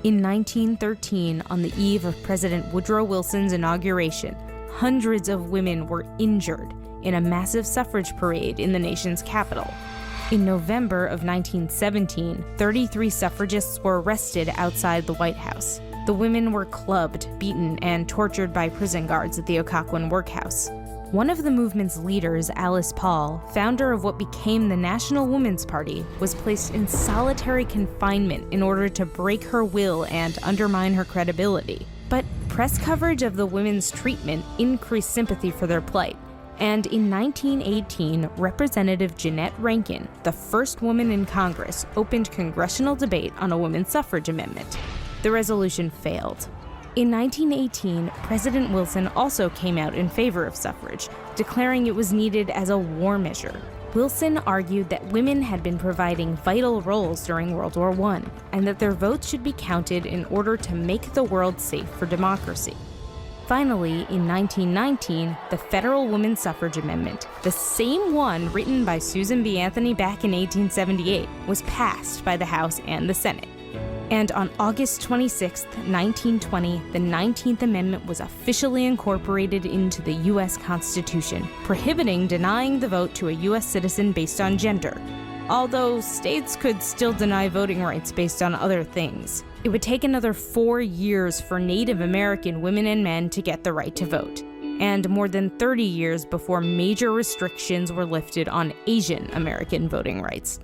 In 1913, on the eve of President Woodrow Wilson's inauguration, hundreds of women were injured in a massive suffrage parade in the nation's capital. In November of 1917, 33 suffragists were arrested outside the White House. The women were clubbed, beaten, and tortured by prison guards at the Occoquan workhouse. One of the movement's leaders, Alice Paul, founder of what became the National Woman's Party, was placed in solitary confinement in order to break her will and undermine her credibility. But press coverage of the women's treatment increased sympathy for their plight. And in 1918, Representative Jeanette Rankin, the first woman in Congress, opened congressional debate on a women's suffrage amendment. The resolution failed. In 1918, President Wilson also came out in favor of suffrage, declaring it was needed as a war measure. Wilson argued that women had been providing vital roles during World War I, and that their votes should be counted in order to make the world safe for democracy. Finally, in 1919, the Federal Women's Suffrage Amendment, the same one written by Susan B. Anthony back in 1878, was passed by the House and the Senate. And on August 26, 1920, the 19th Amendment was officially incorporated into the U.S. Constitution, prohibiting denying the vote to a U.S. citizen based on gender. Although states could still deny voting rights based on other things. It would take another 4 years for Native American women and men to get the right to vote, and more than 30 years before major restrictions were lifted on Asian American voting rights.